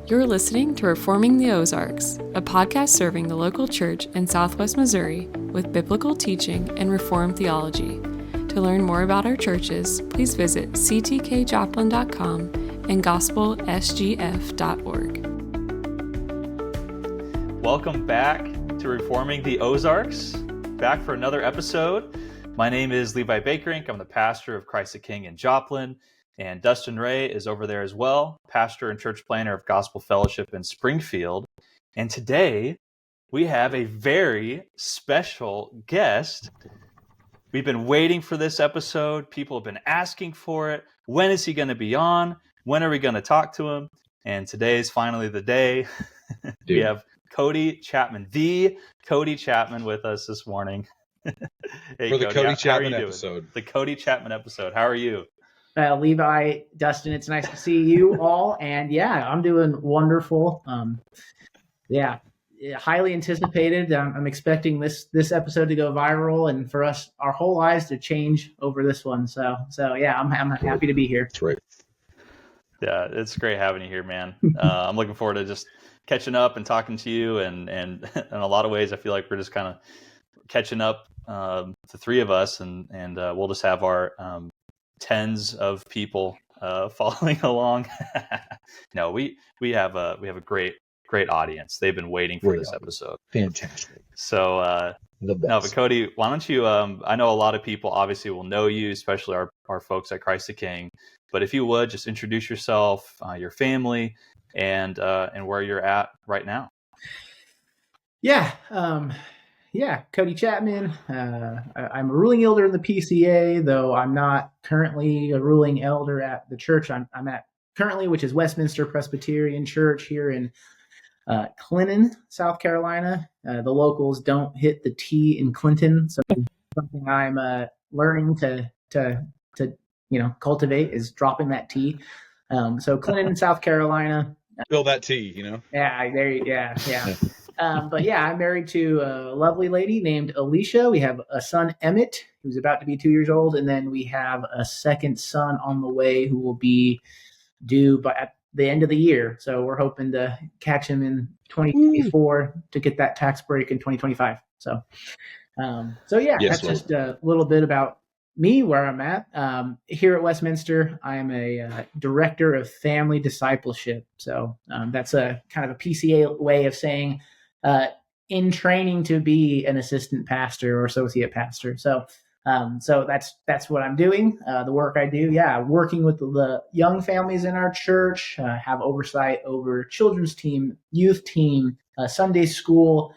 You're listening to Reforming the Ozarks, a podcast serving the local church in Southwest Missouri with biblical teaching and Reformed theology. To learn more about our churches, please visit ctkchaplain.com and gospelsgf.org. Welcome back to Reforming the Ozarks, back for another episode. My name is Levi Bakerink. I'm the pastor of Christ the King in Joplin, and Dustin Ray is over there as well, pastor and church planner of Gospel Fellowship in Springfield. And today we have a very special guest. We've been waiting for this episode. People have been asking for it. When is he going to be on? When are we going to talk to him? And today is finally the day. We have Cody Chapman, the Cody Chapman, with us this morning. Hey, for the Cody Chapman episode. The Cody Chapman episode. How are you? Levi, Dustin, it's nice to see you all. And yeah, I'm doing wonderful. Highly anticipated. I'm expecting this episode to go viral and for us, our whole lives to change over this one. So yeah, I'm happy to be here. That's right. Yeah, it's great having you here, man. I'm looking forward to just catching up and talking to you. And in a lot of ways, I feel like we're just kind of catching up, the three of us, and we'll just have our tens of people following along. No, we have a great audience. They've been waiting for this episode. Fantastic. So the best. No, but Cody, why don't you? I know a lot of people obviously will know you, especially our folks at Christ the King. But if you would just introduce yourself, your family, and where you're at right now. Cody Chapman. I'm a ruling elder in the PCA, though I'm not currently a ruling elder at the church I'm at currently, which is Westminster Presbyterian Church here in Clinton, South Carolina. The locals don't hit the T in Clinton, so something I'm learning to cultivate is dropping that T. So Clinton, South Carolina. Fill that T, Yeah, yeah. But yeah, I'm married to a lovely lady named Alicia. We have a son, Emmett, who's about to be 2 years old. And then we have a second son on the way who will be due at the end of the year. So we're hoping to catch him in 2024 to get that tax break in 2025. So that's just a little bit about me, where I'm at. Here at Westminster, I am a Director of Family Discipleship. So that's a kind of a PCA way of saying in training to be an assistant pastor or associate pastor. So that's what I'm doing. The work I do, working with the young families in our church, have oversight over children's team, youth team, Sunday school,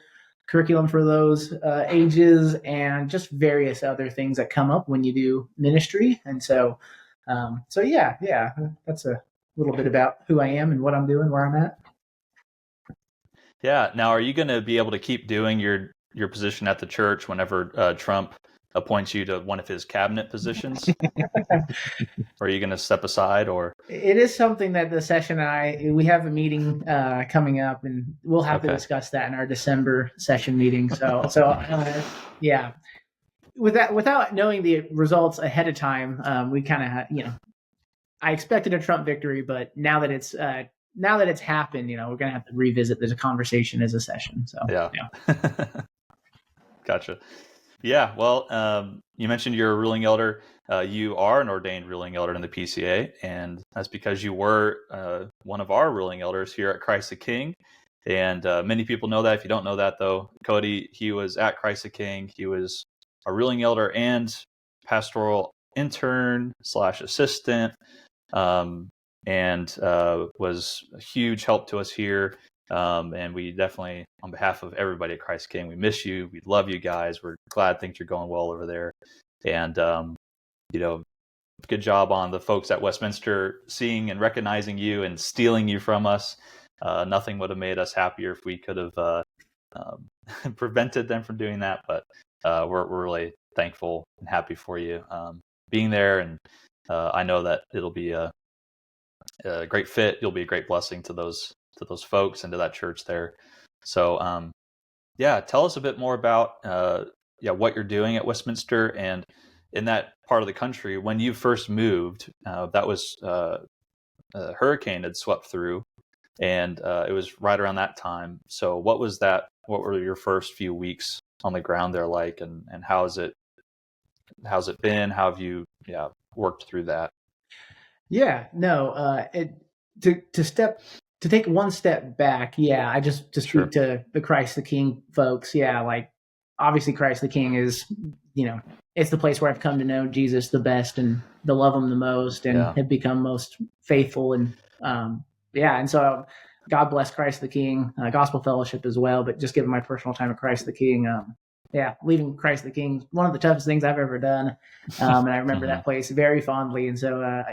curriculum for those ages, and just various other things that come up when you do ministry. And so that's a little bit about who I am and what I'm doing, where I'm at. Yeah. Now, are you going to be able to keep doing your position at the church whenever Trump appoints you to one of his cabinet positions? Or are you going to step aside? Or it is something that the session we have a meeting coming up, and we'll have to discuss that in our December session meeting. Without knowing the results ahead of time, we kind of I expected a Trump victory, but now that it's happened, we're going to have to revisit the conversation as a session. So yeah. Gotcha. Yeah, well, you mentioned you're a ruling elder. You are an ordained ruling elder in the PCA, and that's because you were one of our ruling elders here at Christ the King. And many people know that. If you don't know that, though, Cody, he was at Christ the King. He was a ruling elder and pastoral intern / assistant, and was a huge help to us here. And we definitely, on behalf of everybody at Christ King, we miss you. We love you guys. We're glad things are going well over there. And, good job on the folks at Westminster seeing and recognizing you and stealing you from us. Nothing would have made us happier if we could have prevented them from doing that. But we're really thankful and happy for you being there. And I know that it'll be a great fit. You'll be a great blessing to those folks and to that church there. So, tell us a bit more about, what you're doing at Westminster, and in that part of the country. When you first moved, that was a hurricane had swept through. and it was right around that time. So what was that? What were your first few weeks on the ground there like, and how's it been? How have you worked through that? Yeah, no, to take one step back, I just to Sure. speak to the Christ the King folks, like obviously Christ the King is, it's the place where I've come to know Jesus the best and to love him the most and have become most faithful and and so God bless Christ the King, Gospel Fellowship as well, but just given my personal time at Christ the King, leaving Christ the King, one of the toughest things I've ever done. And I remember that place very fondly. And so,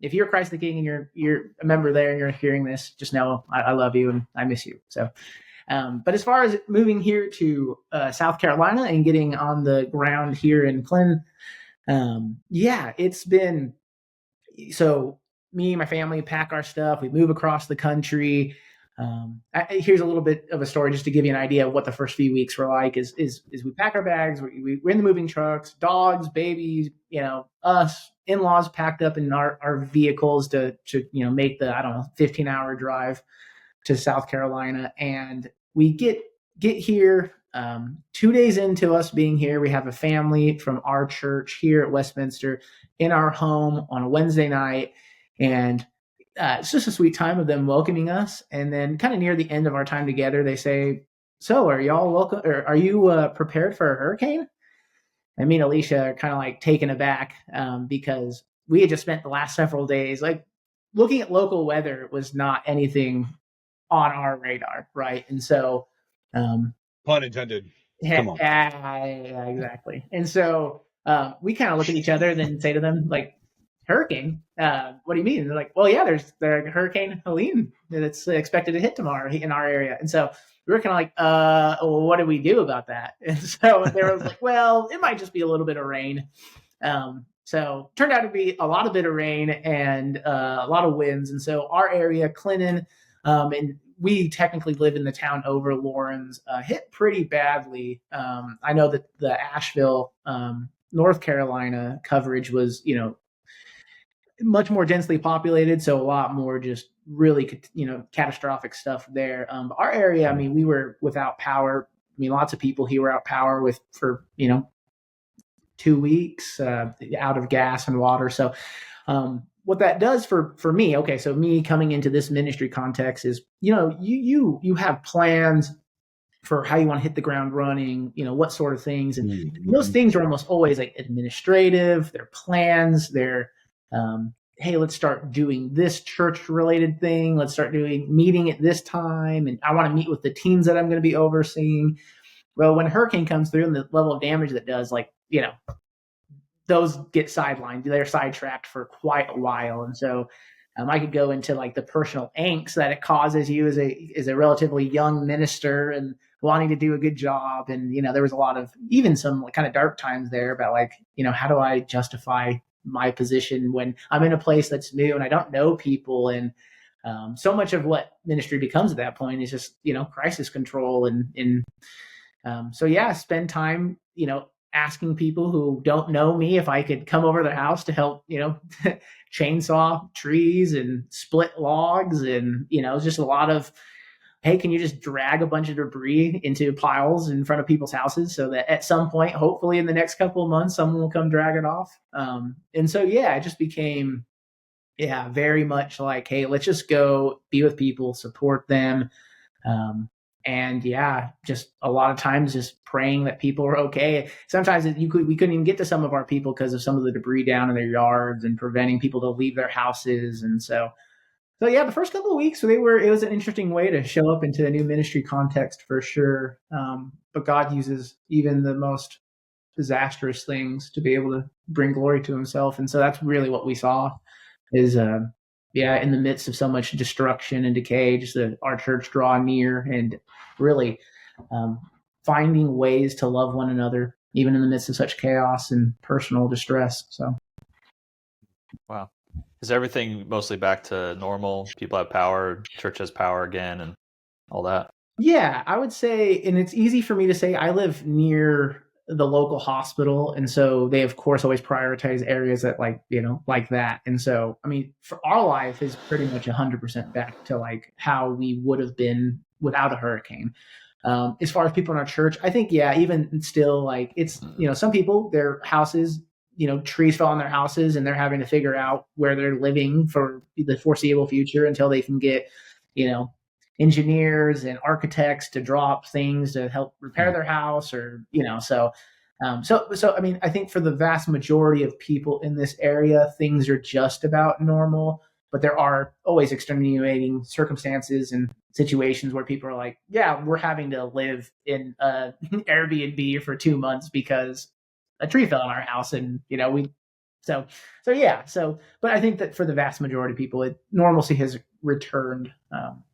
if you're Christ the King and you're a member there and you're hearing this, just know I love you and I miss you. So, but as far as moving here to South Carolina and getting on the ground here in Clinton, it's been, so me and my family pack our stuff. We move across the country. Here's a little bit of a story just to give you an idea of what the first few weeks were like. Is we pack our bags, we're in the moving trucks, dogs, babies, us in-laws packed up in our vehicles to make the 15-hour drive to South Carolina, and we get here. 2 days into us being here, we have a family from our church here at Westminster in our home on a Wednesday night, and it's just a sweet time of them welcoming us. And then kind of near the end of our time together, they say, "So are y'all welcome, or are you prepared for a hurricane?" And me and Alicia are kind of like taken aback because we had just spent the last several days like looking at local weather was not anything on our radar, right? And so pun intended. Come on. Yeah, exactly. And so we kind of look at each other and then say to them, like, "Hurricane? What do you mean?" And they're like, "Well, yeah, there's Hurricane Helene that's expected to hit tomorrow in our area." And so we were kind of like, well, what do we do about that? And so they were like, "Well, it might just be a little bit of rain." So turned out to be a lot of bit of rain and a lot of winds. And so our area, Clinton, and we technically live in the town over Lawrence, hit pretty badly. I know that the Asheville, North Carolina coverage was, much more densely populated. So a lot more just really, catastrophic stuff there. But our area, I mean, we were without power. I mean, lots of people here were out power for 2 weeks, out of gas and water. So, what that does for me, okay, so me coming into this ministry context is, you have plans for how you want to hit the ground running, what sort of things. And those things are almost always like administrative, they're plans, they're, hey, let's start doing this church related thing. Let's start meeting at this time. And I want to meet with the teams that I'm going to be overseeing. Well, when a hurricane comes through and the level of damage that does, those get sidelined. They're sidetracked for quite a while. And so I could go into like the personal angst that it causes you as a relatively young minister and wanting to do a good job. And, there was a lot of even some kind of dark times there about like, how do I justify my position when I'm in a place that's new and I don't know people. And so much of what ministry becomes at that point is just, crisis control. And spend time, asking people who don't know me if I could come over to their house to help, chainsaw trees and split logs. And, just a lot of, hey, can you just drag a bunch of debris into piles in front of people's houses so that at some point, hopefully in the next couple of months, someone will come drag it off. And so, it just became, very much like, hey, let's just go be with people, support them. And just a lot of times just praying that people are okay. Sometimes we couldn't even get to some of our people because of some of the debris down in their yards and preventing people to leave their houses. And so the first couple of weeks it was an interesting way to show up into a new ministry context for sure. But God uses even the most disastrous things to be able to bring glory to himself. And so that's really what we saw is, in the midst of so much destruction and decay, just our church draw near and really finding ways to love one another, even in the midst of such chaos and personal distress. So, wow. Is everything mostly back to normal? People have power, church has power again, and all that? Yeah, I would say, and it's easy for me to say, I live near the local hospital. And so they, of course, always prioritize areas that like that. And so, I mean, for our life is pretty much 100% back to like how we would have been without a hurricane. As far as people in our church, I think, yeah, even still, like it's, some people, their houses, trees fell on their houses and they're having to figure out where they're living for the foreseeable future until they can get, engineers and architects to drop things to help repair their house or, so I mean, I think for the vast majority of people in this area, things are just about normal, but there are always extenuating circumstances and situations where people are like, yeah, we're having to live in an Airbnb for 2 months because a tree fell on our house. And, but I think that for the vast majority of people, normalcy has returned.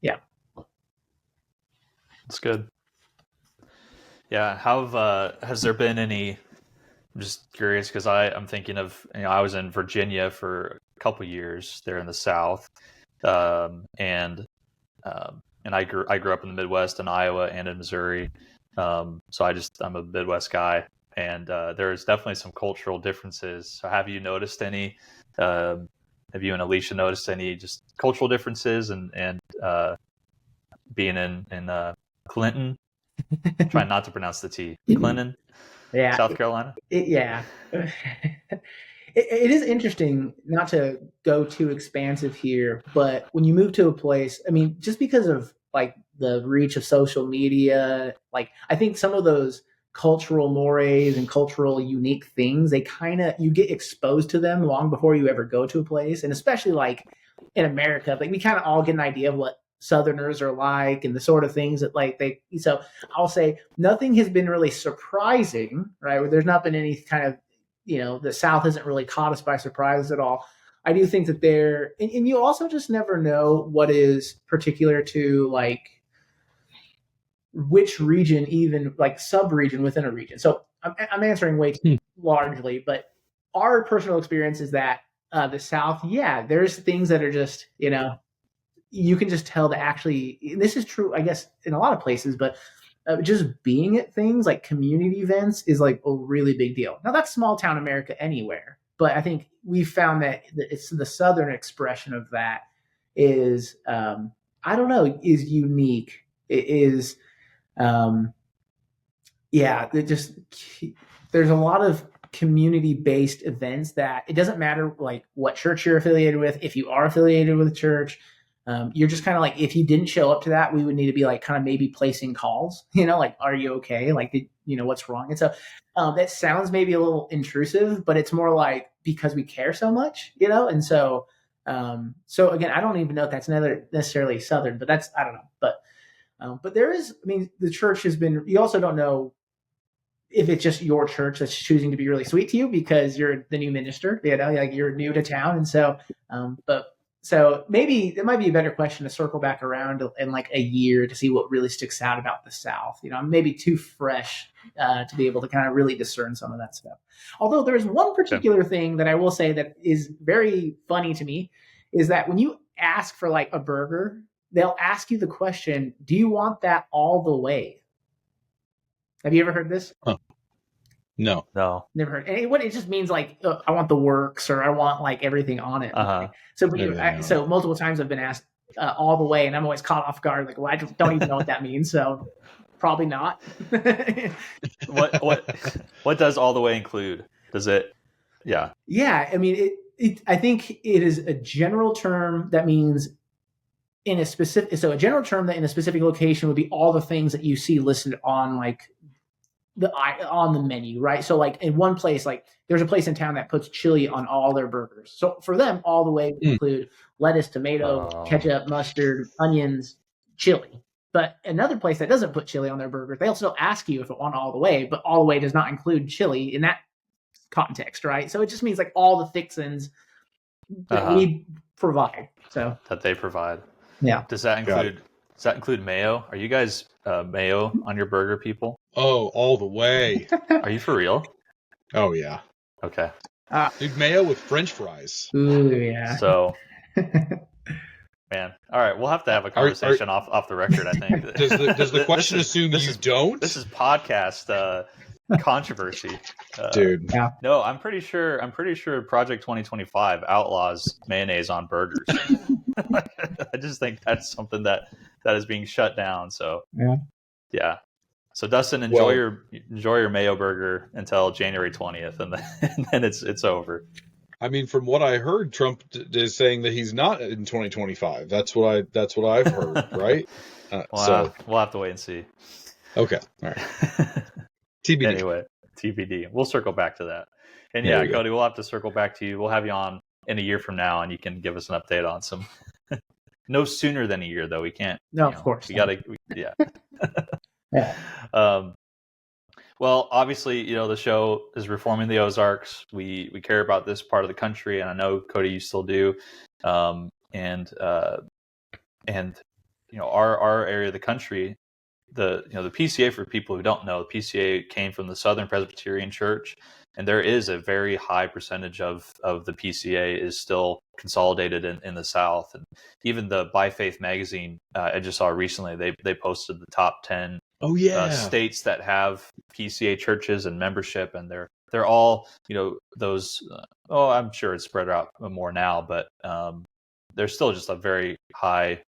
Yeah. That's good. Yeah. Has there been any, I'm just curious because I'm thinking of, I was in Virginia for a couple of years there in the South. And I grew up in the Midwest in Iowa and in Missouri. So I'm a Midwest guy, and there's definitely some cultural differences. So have you noticed any, have you and Alicia noticed any just cultural differences and being in Clinton, trying not to pronounce the T, Clinton, yeah, South Carolina? Yeah. It is interesting, not to go too expansive here, but when you move to a place, I mean, just because of like the reach of social media, like I think some of those cultural mores and cultural unique things, you get exposed to them long before you ever go to a place. And especially like in America, like we kind of all get an idea of what Southerners are like and the sort of things that so I'll say nothing has been really surprising, right? There's not been any kind of, the South hasn't really caught us by surprise at all. I do think that and you also just never know what is particular to like which region, even like sub-region within a region. So I'm answering way too largely, but our personal experience is that the South, yeah, there's things that are just, you can just tell that actually, this is true, I guess, in a lot of places, but just being at things like community events is like a really big deal. Now that's small town America anywhere, but I think we found that it's the Southern expression of that is, I don't know, is unique. It is, there's a lot of community-based events that it doesn't matter like what church you're affiliated with. If you are affiliated with a church, you're just kind of like, if you didn't show up to that, we would need to be like kind of maybe placing calls, like, are you okay? Like, what's wrong? And so that sounds maybe a little intrusive, but it's more like because we care so much, and so again, I don't even know if that's necessarily Southern, but that's, I don't know. But there is, I mean, the church has been, you also don't know if it's just your church that's choosing to be really sweet to you because you're the new minister, like you're new to town. And so, so maybe it might be a better question to circle back around in like a year to see what really sticks out about the South. I'm maybe too fresh to be able to kind of really discern some of that stuff. Although there's one particular thing that I will say that is very funny to me is that when you ask for like a burger, they'll ask you the question, do you want that all the way? Have you ever heard this? Huh. No. Never heard. And it just means like, I want the works or I want like everything on it. Uh-huh. So multiple times I've been asked all the way and I'm always caught off guard. Like, well, I just don't even know what that means. So probably not. What does all the way include? Does it? Yeah. Yeah. I mean, I think it is a general term that means in a specific, so a general term that in a specific location would be all the things that you see listed on like on the menu, right? So like in one place, like there's a place in town that puts chili on all their burgers. So for them, all the way include lettuce, tomato, ketchup, mustard, onions, chili. But another place that doesn't put chili on their burgers, they'll still ask you if it want all the way, but all the way does not include chili in that context, right? So it just means like all the fixins that we provide. So that they provide. Yeah. Does that include mayo? Are you guys mayo on your burger people? Oh, all the way. Are you for real? Oh, yeah. Okay. Dude, mayo with French fries. Ooh, yeah. So, man. All right, we'll have to have a conversation off the record, I think. Does the question assume you don't? This is podcast controversy. Dude. Yeah. No, I'm pretty sure Project 2025 outlaws mayonnaise on burgers. I just think that's something that is being shut down. So yeah. So Dustin, enjoy your mayo burger until January 20th, and then it's over. I mean, from what I heard, Trump is saying that he's not in 2025. That's what I've heard, right? So we'll have to wait and see. Okay, all right. TBD. Anyway, TBD. We'll circle back to that. And There yeah, we go. Cody, we'll have to circle back to you. We'll have you on in a year from now, and you can give us an update on some. No sooner than a year, though. We can't. No, of course. We gotta. Yeah. Yeah. Well, obviously, the show is Reforming the Ozarks. We care about this part of the country, and I know, Cody, you still do. And our area of the country, the PCA, for people who don't know, the PCA came from the Southern Presbyterian Church, and there is a very high percentage of the PCA is still consolidated in the South. And even the By Faith magazine, I just saw recently, they posted the top 10 states that have PCA churches and membership, and they're all those. I'm sure it's spread out more now, but there's still just a very high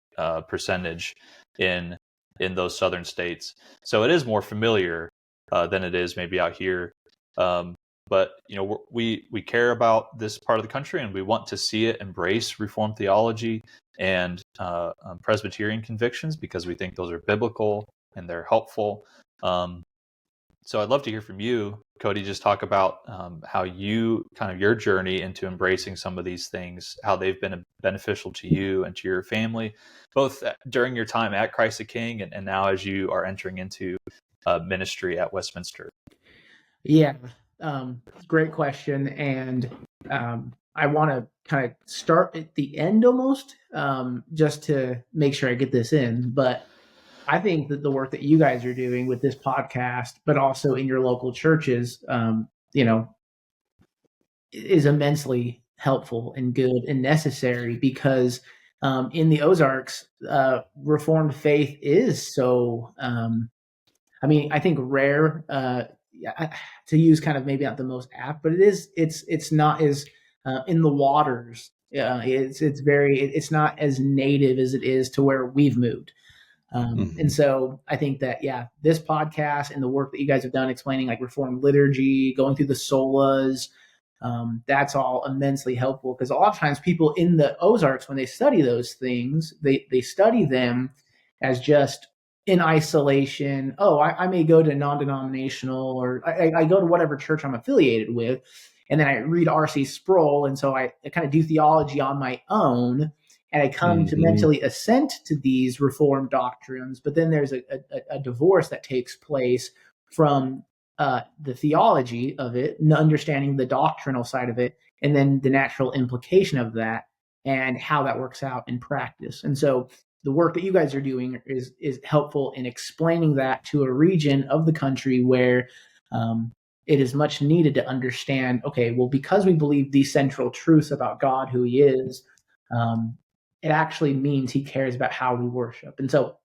percentage in those southern states. So it is more familiar than it is maybe out here. But we care about this part of the country, and we want to see it embrace Reformed theology and Presbyterian convictions, because we think those are biblical and they're helpful. So I'd love to hear from you, Cody. Just talk about how you your journey into embracing some of these things, how they've been beneficial to you and to your family, both during your time at Christ the King and now as you are entering into ministry at Westminster. Yeah, great question. And I want to kind of start at the end almost, just to make sure I get this in. But I think that the work that you guys are doing with this podcast, but also in your local churches, is immensely helpful and good and necessary, because in the Ozarks, Reformed faith is so, I think rare, to use kind of maybe not the most apt, but it's not as in the waters. It's not as native as it is to where we've moved. And so I think that, this podcast and the work that you guys have done explaining like Reformed liturgy, going through the solas, that's all immensely helpful, because a lot of times people in the Ozarks, when they study those things, they study them as just in isolation. I may go to non-denominational, or I go to whatever church I'm affiliated with, and then I read R.C. Sproul, and so I kind of do theology on my own, and I come to mentally assent to these Reformed doctrines. But then there's a divorce that takes place from the theology of it, and understanding the doctrinal side of it, and then the natural implication of that and how that works out in practice. And so the work that you guys are doing is helpful in explaining that to a region of the country where it is much needed to understand, okay, well, because we believe these central truths about God, who he is, it actually means he cares about how we worship. And so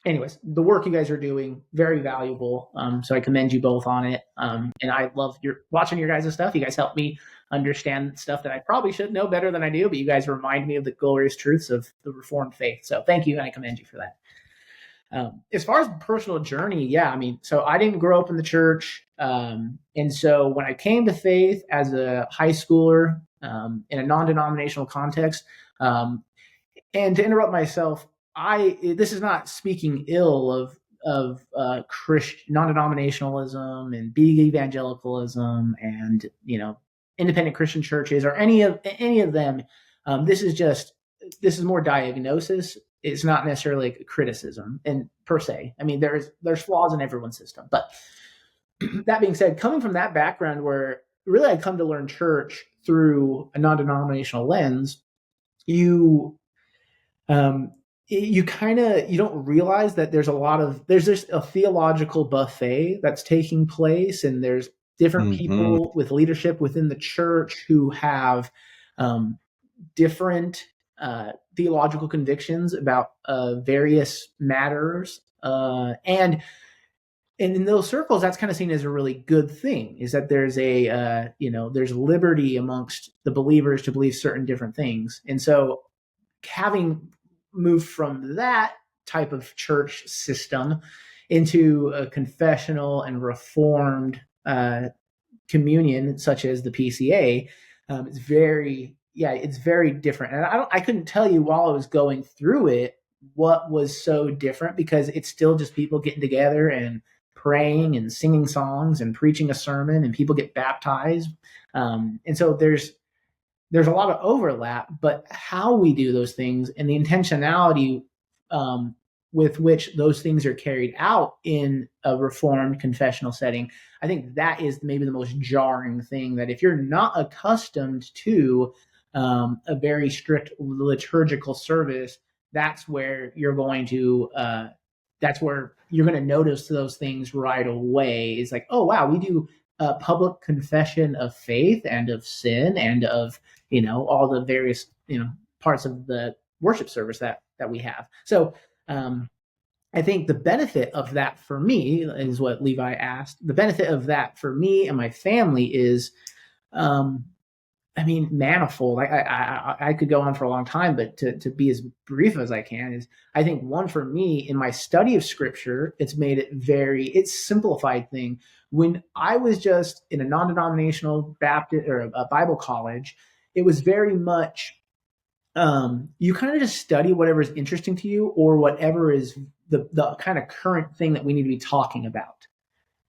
anyways, the work you guys are doing, very valuable. So I commend you both on it. And I love watching your guys' stuff. You guys help me understand stuff that I probably should know better than I do, but you guys remind me of the glorious truths of the Reformed faith. So thank you, and I commend you for that. As far as personal journey, so I didn't grow up in the church. And so when I came to faith as a high schooler, in a non-denominational context, and to interrupt myself, this is not speaking ill of Christian non-denominationalism and big evangelicalism and independent Christian churches or any of them. This is more diagnosis. It's not necessarily like a criticism and per se. There's flaws in everyone's system. But that being said, coming from that background where really I come to learn church through a non-denominational lens, you don't realize that there's just a theological buffet that's taking place, and there's different people with leadership within the church who have different theological convictions about various matters, and and in those circles, that's kind of seen as a really good thing, is that there's there's liberty amongst the believers to believe certain different things. And so having moved from that type of church system into a confessional and reformed communion, such as the PCA, it's very different. And I couldn't tell you while I was going through it what was so different, because it's still just people getting together and praying and singing songs and preaching a sermon, and people get baptized. And so there's a lot of overlap, but how we do those things and the intentionality with which those things are carried out in a reformed confessional setting, I think that is maybe the most jarring thing, that if you're not accustomed to a very strict liturgical service, that's where you're going to notice those things right away. It's like, oh wow, we do a public confession of faith and of sin and of all the various parts of the worship service that we have. So I think the benefit of that for me is what Levi asked. The benefit of that for me and my family is, manifold. I could go on for a long time, but to be as brief as I can is, I think one, for me, in my study of Scripture, it's simplified thing. When I was just in a non-denominational Baptist or a Bible college, it was very much you kind of just study whatever is interesting to you, or whatever is the kind of current thing that we need to be talking about.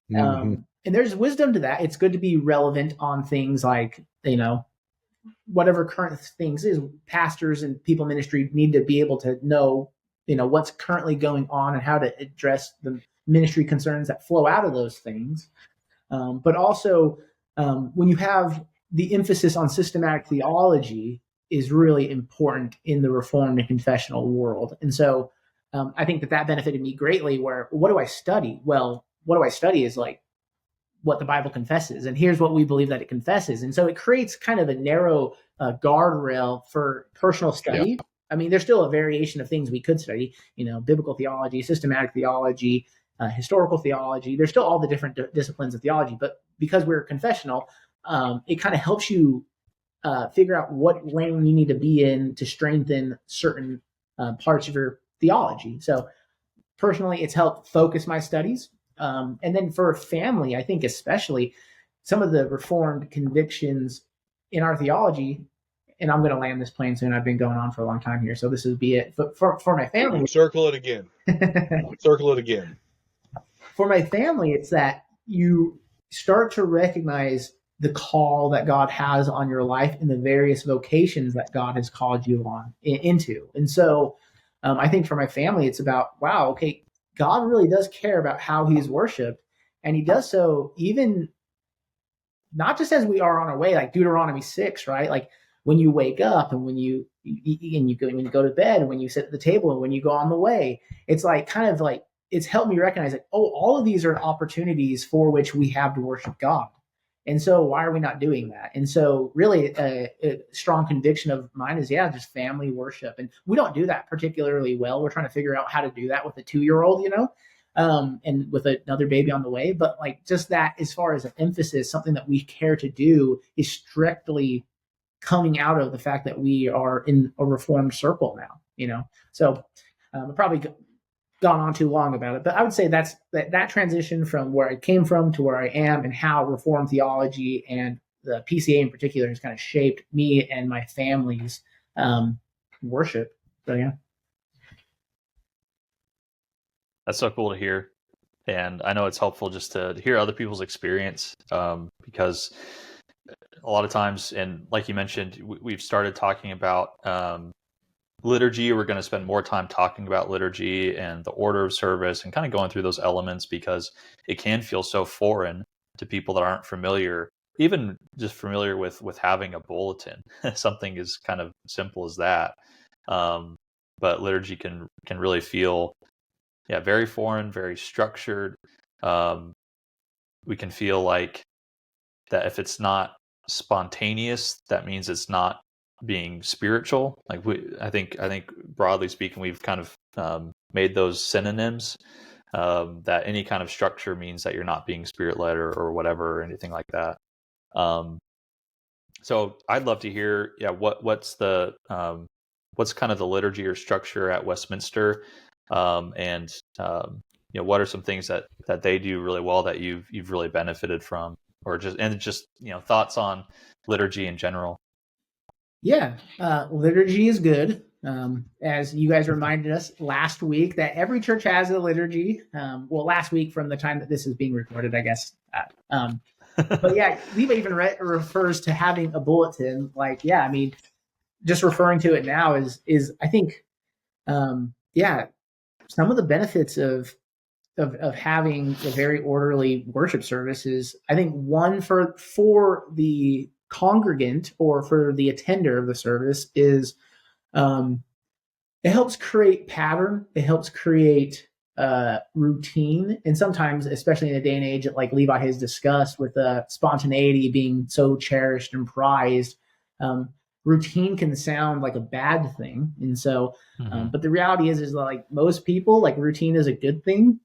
And there's wisdom to that. It's good to be relevant on things like, whatever current things is. Pastors and people in ministry need to be able to know, what's currently going on and how to address the ministry concerns that flow out of those things. But also, when you have the emphasis on systematic theology, is really important in the Reformed and confessional world. And so I think that benefited me greatly. Where, what do I study? Well, what do I study is like what the Bible confesses, and here's what we believe that it confesses. And so it creates kind of a narrow guardrail for personal study. Yeah. I mean, there's still a variation of things we could study, biblical theology, systematic theology, historical theology. There's still all the different disciplines of theology, but because we're confessional, it kind of helps you figure out what lane you need to be in to strengthen certain parts of your theology. So personally, it's helped focus my studies. And then for family, I think especially some of the Reformed convictions in our theology, and I'm going to land this plane soon. I've been going on for a long time here, so this would be it. But for my family, circle it again. Circle it again. For my family, it's that you start to recognize the call that God has on your life and the various vocations that God has called you on into. And so I think for my family, it's about, wow, okay, God really does care about how he's worshiped. And he does so even not just as we are on our way, like Deuteronomy 6, right? Like when you wake up and when you go to bed and when you sit at the table and when you go on the way, it's like kind of like, it's helped me recognize that, oh, all of these are opportunities for which we have to worship God. And so why are we not doing that? And so really a strong conviction of mine is, just family worship. And we don't do that particularly well. We're trying to figure out how to do that with a 2-year-old, and with another baby on the way. But like just that, as far as an emphasis, something that we care to do is strictly coming out of the fact that we are in a Reformed circle now, So I've probably gone on too long about it, but I would say that's that transition from where I came from to where I am, and how Reformed theology and the PCA in particular has kind of shaped me and my family's worship. So yeah, that's so cool to hear, and I know it's helpful just to hear other people's experience, because a lot of times, and like you mentioned, we've started talking about liturgy. We're going to spend more time talking about liturgy and the order of service and kind of going through those elements, because it can feel so foreign to people that aren't familiar, even just familiar with having a bulletin. Something as kind of simple as that. But liturgy can really feel very foreign, very structured. We can feel like that if it's not spontaneous, that means it's not being spiritual. Like I think broadly speaking, we've kind of made those synonyms that any kind of structure means that you're not being spirit-led or whatever or anything like that. So I'd love to hear, what's kind of the liturgy or structure at Westminster, and what are some things that they do really well that you've really benefited from, or just thoughts on liturgy in general. Yeah, liturgy is good. As you guys reminded us last week that every church has a liturgy. Well, last week from the time that this is being recorded, I guess. But yeah, Levi even refers to having a bulletin. Like, yeah, I mean, just referring to it now is I think, some of the benefits of having a very orderly worship service is, I think, one for the congregant or for the attender of the service is, it helps create pattern. It helps create routine. And sometimes, especially in a day and age that like Levi has discussed with spontaneity being so cherished and prized, routine can sound like a bad thing. And so, but the reality is like most people, like routine is a good thing.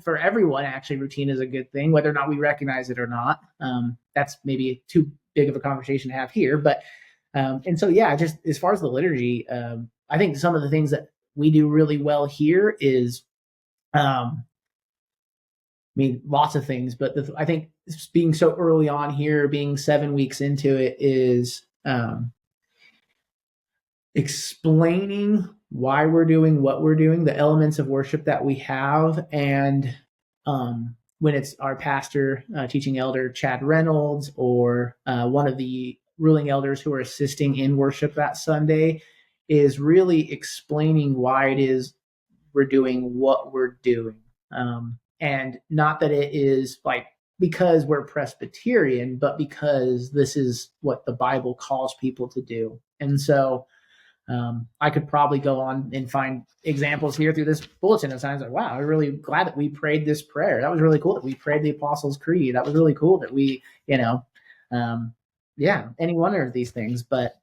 For everyone, actually, routine is a good thing, whether or not we recognize it or not. That's maybe too big of a conversation to have here. But, and so, yeah, just as far as the liturgy, I think some of the things that we do really well here is, I mean, lots of things, but I think being so early on here, being 7 weeks into it, is explaining why we're doing what we're doing, the elements of worship that we have. And when it's our pastor, teaching elder Chad Reynolds, or one of the ruling elders who are assisting in worship that Sunday, is really explaining why it is we're doing what we're doing. And not that it is like because we're Presbyterian, but because this is what the Bible calls people to do. And so I could probably go on and find examples here through this bulletin of times like, wow, I'm really glad that we prayed this prayer. That was really cool that we prayed the Apostles' Creed. That was really cool that we, any one of these things. But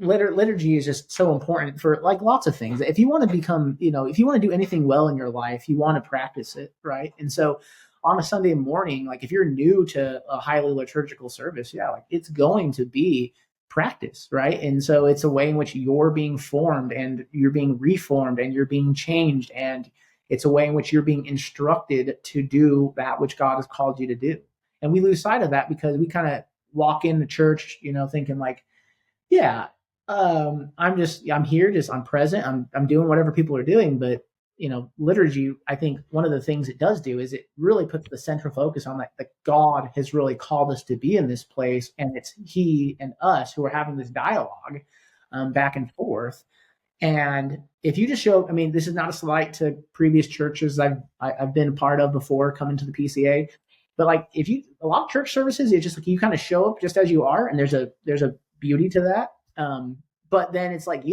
liturgy is just so important for like lots of things. If you want to become, if you want to do anything well in your life, you want to practice it, right? And so on a Sunday morning, like if you're new to a highly liturgical service, like it's going to be practice, right? And so it's a way in which you're being formed and you're being reformed and you're being changed. And it's a way in which you're being instructed to do that which God has called you to do. And we lose sight of that because we kind of walk into church, thinking like, I'm here, I'm present, I'm doing whatever people are doing. But, liturgy, I think one of the things it does do is it really puts the central focus on that God has really called us to be in this place. And it's he and us who are having this dialogue back and forth. And if you just show, I mean, this is not a slight to previous churches I've been a part of before coming to the PCA, but like a lot of church services, it's just like you kind of show up just as you are, and there's a beauty to that. But then it's like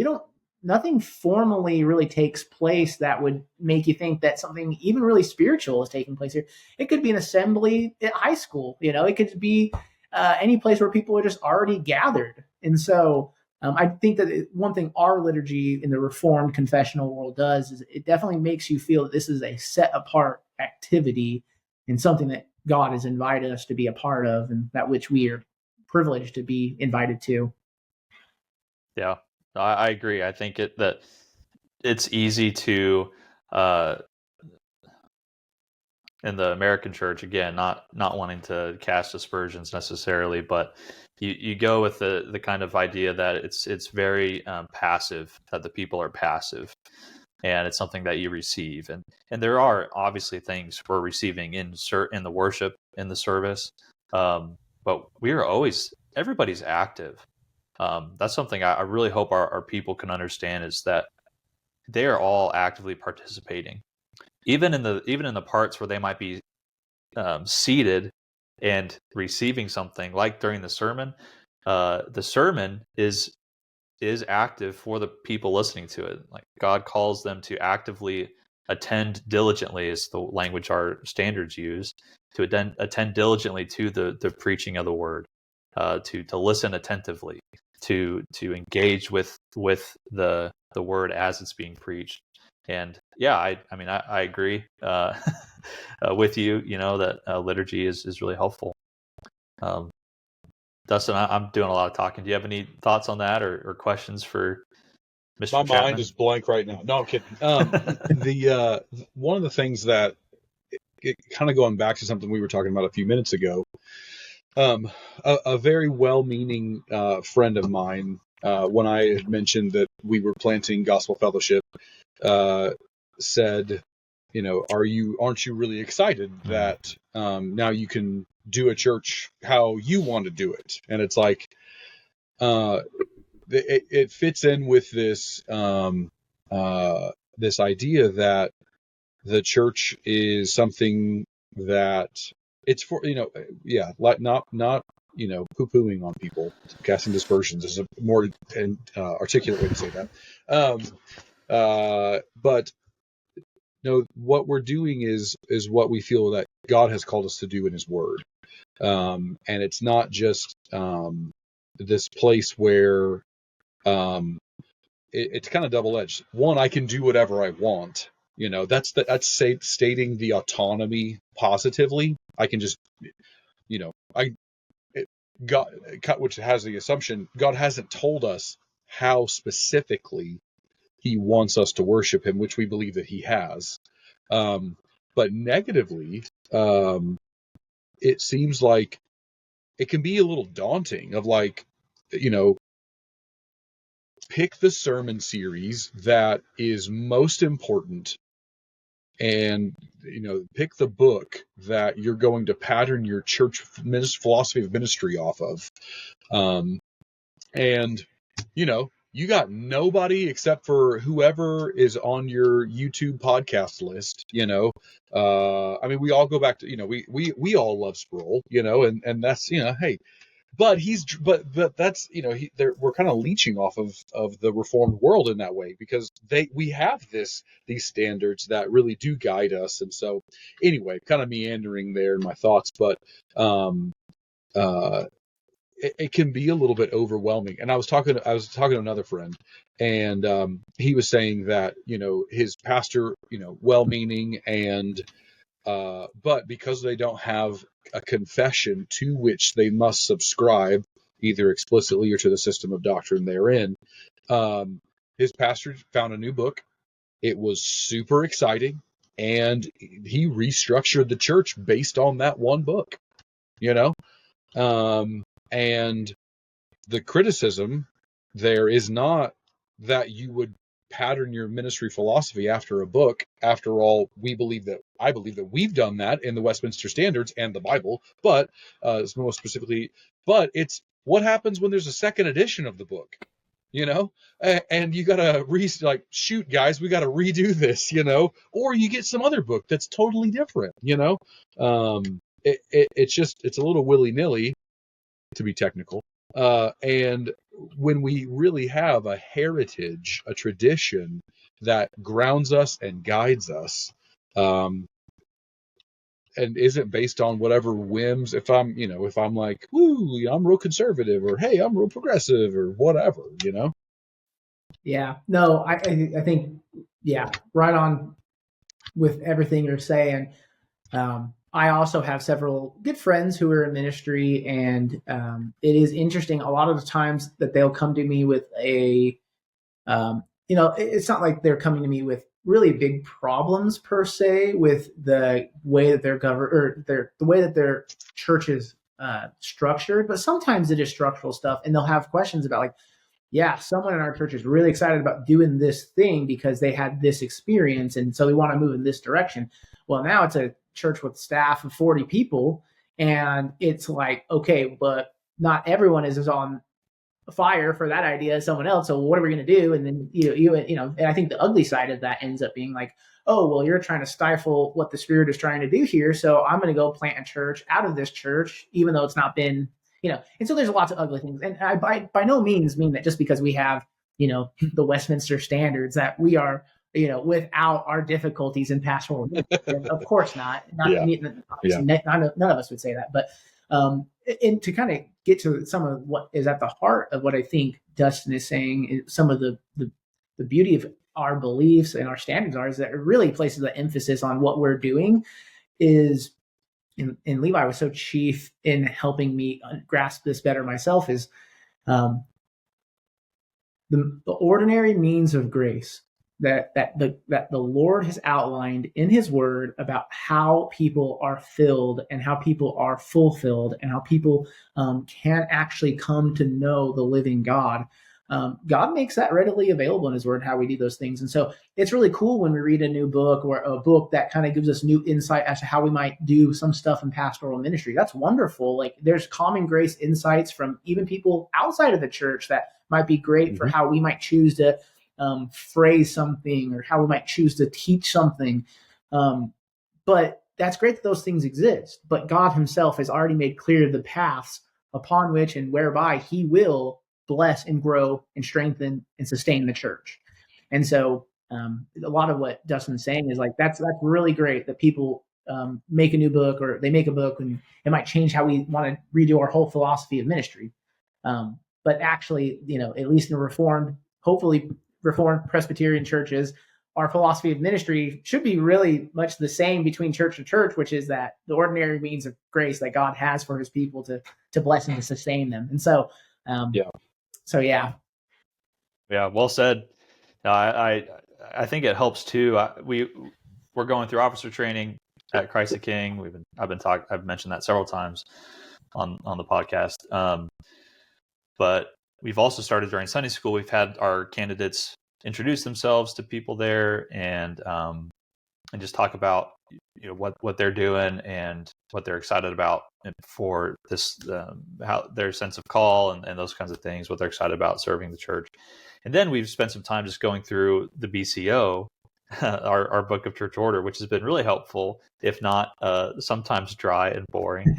nothing formally really takes place that would make you think that something even really spiritual is taking place here. It could be an assembly at high school, it could be any place where people are just already gathered. And so I think that one thing our liturgy in the Reformed confessional world does is it definitely makes you feel that this is a set apart activity and something that God has invited us to be a part of, and that which we are privileged to be invited to. Yeah, I agree. I think that it's easy to, in the American church, again, not wanting to cast aspersions necessarily, but you go with the kind of idea that it's very passive, that the people are passive, and it's something that you receive. And there are obviously things we're receiving in the worship, in the service, but we are always, everybody's active. That's something I really hope our people can understand, is that they are all actively participating, even in the parts where they might be seated and receiving something, like during the sermon. The sermon is active for the people listening to it. Like God calls them to actively attend diligently, is the language our standards use, to attend diligently to the preaching of the word, to listen attentively, to engage with the word as it's being preached. And yeah, I agree with you, that liturgy is really helpful. Dustin, I'm doing a lot of talking. Do you have any thoughts on that or questions for Mr. My Chapman? mind is blank right now. No, I'm kidding. The one of the things that kind of going back to something we were talking about a few minutes ago, a very well-meaning friend of mine, when I had mentioned that we were planting Gospel Fellowship, said, aren't you really excited that now you can do a church how you want to do it? And it's like, it fits in with this this idea that the church is something that it's for, like not poo-pooing on people. Casting dispersions is a more articulate way to say that. But what we're doing is what we feel that God has called us to do in His Word, and it's not just this place where it's kind of double-edged. One, I can do whatever I want. That's stating the autonomy positively. I can just, God, which has the assumption God hasn't told us how specifically He wants us to worship Him, which we believe that He has. But negatively, it seems like it can be a little daunting of like, pick the sermon series that is most important and, pick the book that you're going to pattern your church philosophy of ministry off of. And, you got nobody except for whoever is on your YouTube podcast list, we all go back to, we all love Sproul, and that's, hey, but that's, we're kind of leeching off of the Reformed world in that way, because we have these standards that really do guide us. And so anyway, kind of meandering there in my thoughts, but it can be a little bit overwhelming. And I was talking to another friend, and he was saying that, his pastor, well-meaning, and but because they don't have a confession to which they must subscribe, either explicitly or to the system of doctrine they're in, his pastor found a new book. It was super exciting, and he restructured the church based on that one book, and the criticism there is not that you would pattern your ministry philosophy after a book. After all, I believe that we've done that in the Westminster Standards and the Bible, but more specifically, but it's what happens when there's a second edition of the book, and you gotta shoot, guys, we gotta redo this, or you get some other book that's totally different, it's a little willy-nilly, to be technical. And when we really have a heritage, a tradition that grounds us and guides us, and isn't based on whatever whims, if I'm like, woo, I'm real conservative, or hey, I'm real progressive, or whatever, Yeah, no, I think, yeah, right on with everything you're saying. I also have several good friends who are in ministry, and it is interesting a lot of the times that they'll come to me with a, it's not like they're coming to me with really big problems per se with the way that they're governed, or the way that their church is structured, but sometimes it is structural stuff, and they'll have questions about like, yeah, someone in our church is really excited about doing this thing because they had this experience, and so they want to move in this direction. Well, now it's a church with staff of 40 people, and it's like, okay, but not everyone is on fire for that idea as someone else. So what are we going to do? And then and I think the ugly side of that ends up being like, oh, well, you're trying to stifle what the Spirit is trying to do here, so I'm going to go plant a church out of this church, even though it's not been, and so there's lots of ugly things. And I by no means mean that just because we have, the Westminster Standards that we are, without our difficulties in pastoral. Of course not. None of us would say that. But and to kind of get to some of what is at the heart of what I think Dustin is saying, is some of the beauty of our beliefs and our standards are, is that it really places the emphasis on what we're doing is, and Levi was so chief in helping me grasp this better myself, is um, the ordinary means of grace that the Lord has outlined in His Word about how people are filled and how people are fulfilled and how people can actually come to know the living God. God makes that readily available in His Word, how we do those things. And so it's really cool when we read a new book or a book that kind of gives us new insight as to how we might do some stuff in pastoral ministry. That's wonderful. Like, there's common grace insights from even people outside of the church that might be great for how we might choose to phrase something or how we might choose to teach something. But that's great that those things exist. But God Himself has already made clear the paths upon which and whereby He will bless and grow and strengthen and sustain the church. And so a lot of what Dustin's saying is like, that's really great that people make a new book, or they make a book and it might change how we want to redo our whole philosophy of ministry. But actually, at least in hopefully Reformed Presbyterian churches, our philosophy of ministry should be really much the same between church to church, which is that the ordinary means of grace that God has for His people to bless and to sustain them. And so, yeah. Well said. I think it helps too. We're going through officer training at Christ the King. I've mentioned that several times on the podcast. But we've also started during Sunday school. We've had our candidates introduce themselves to people there and just talk about what they're doing and what they're excited about for this, how their sense of call and those kinds of things, what they're excited about serving the church. And then we've spent some time just going through the BCO, our book of church order, which has been really helpful, if not sometimes dry and boring.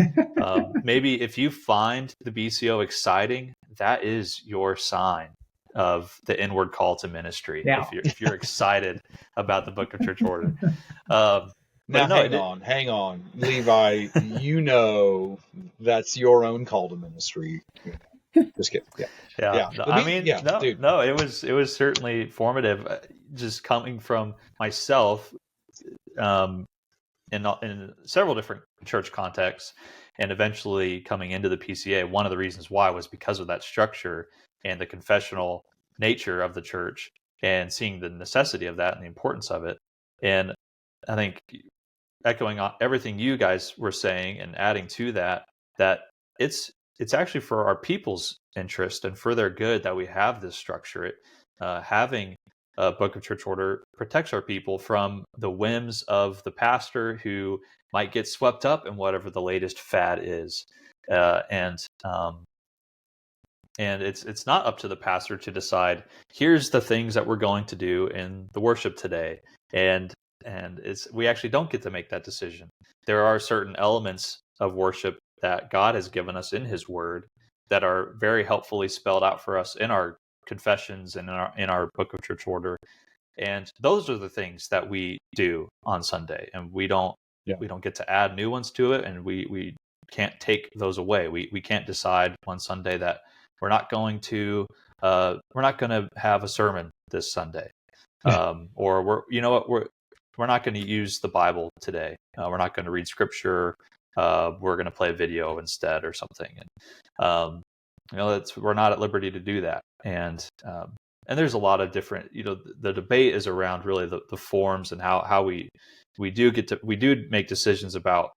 Maybe if you find the BCO exciting, that is your sign of the inward call to ministry. Yeah. If you're excited about the book of church order. Hang on, Levi. That's your own call to ministry. Just kidding. Yeah. It was certainly formative. Just coming from myself, in several different church contexts, and eventually coming into the PCA. One of the reasons why was because of that structure and the confessional nature of the church, and seeing the necessity of that and the importance of it. And I think, echoing on everything you guys were saying and adding to that it's actually for our people's interest and for their good that we have this structure. Having a book of church order protects our people from the whims of the pastor who might get swept up in whatever the latest fad is. And it's not up to the pastor to decide, here's the things that we're going to do in the worship today. And we actually don't get to make that decision. There are certain elements of worship that God has given us in His Word that are very helpfully spelled out for us in our confessions and in our book of church order. And those are the things that we do on Sunday, and we don't get to add new ones to it, and we can't take those away. We can't decide one Sunday that we're not going to have a sermon this Sunday, or we're not going to use the Bible today. We're not going to read scripture. We're going to play a video instead or something. And we're not at liberty to do that. And there's a lot of different, the debate is around really the forms and how we do make decisions about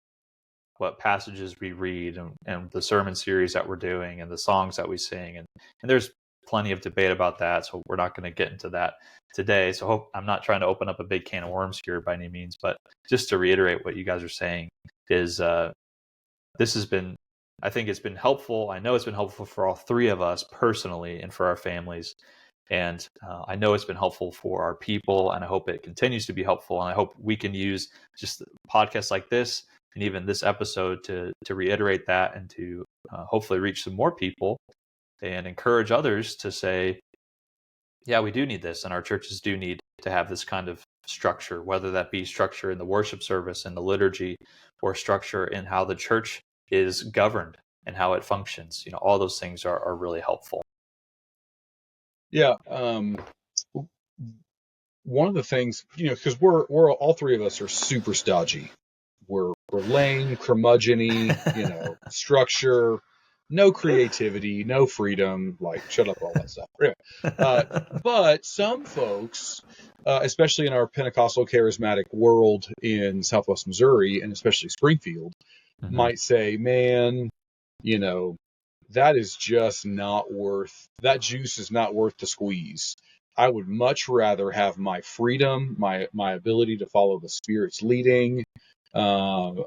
what passages we read and the sermon series that we're doing and the songs that we sing. And there's plenty of debate about that. So we're not going to get into that today. So I'm not trying to open up a big can of worms here by any means, but just to reiterate what you guys are saying is this has been, I think it's been helpful. I know it's been helpful for all three of us personally and for our families. And I know it's been helpful for our people, and I hope it continues to be helpful. And I hope we can use just podcasts like this and even this episode to reiterate that and to hopefully reach some more people and encourage others to say, yeah, we do need this, and our churches do need to have this kind of structure, whether that be structure in the worship service and the liturgy, or structure in how the church is governed and how it functions. All those things are really helpful. Yeah. one of the things, because we're all three of us are super stodgy. We're lame, curmudgeon-y, structure, no creativity, no freedom, like shut up, all that stuff. But some folks, especially in our Pentecostal charismatic world in Southwest Missouri and especially Springfield, might say, man, that is just not worth, that juice is not worth the squeeze. I would much rather have my freedom, my ability to follow the Spirit's leading, and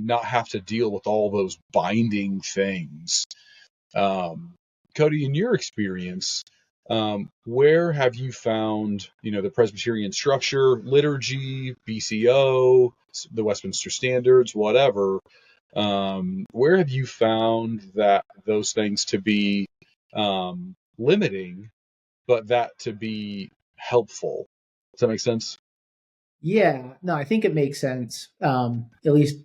not have to deal with all those binding things. Cody, in your experience, where have you found, the Presbyterian structure, liturgy, BCO, the Westminster Standards, whatever? Where have you found that those things to be limiting, but that to be helpful? Does that make sense? Yeah, no, I think it makes sense. At least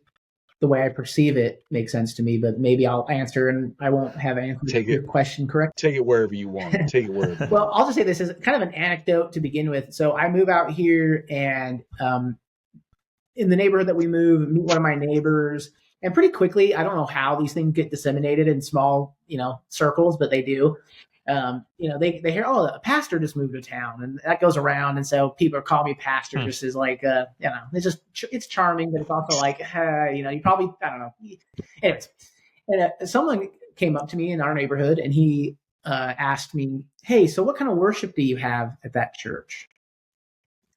the way I perceive it makes sense to me, but maybe I'll answer and I won't have answered your question correct. Take it wherever you want. Take it wherever. Well, I'll just say this is kind of an anecdote to begin with. So I move out here, and in the neighborhood that we move, meet one of my neighbors, and pretty quickly, I don't know how these things get disseminated in small, circles, but they do. They hear, oh, a pastor just moved to town, and that goes around. And so people call me pastor just as like, it's charming, but it's also like, you probably, I don't know. Anyways, and someone came up to me in our neighborhood, and he asked me, hey, so what kind of worship do you have at that church?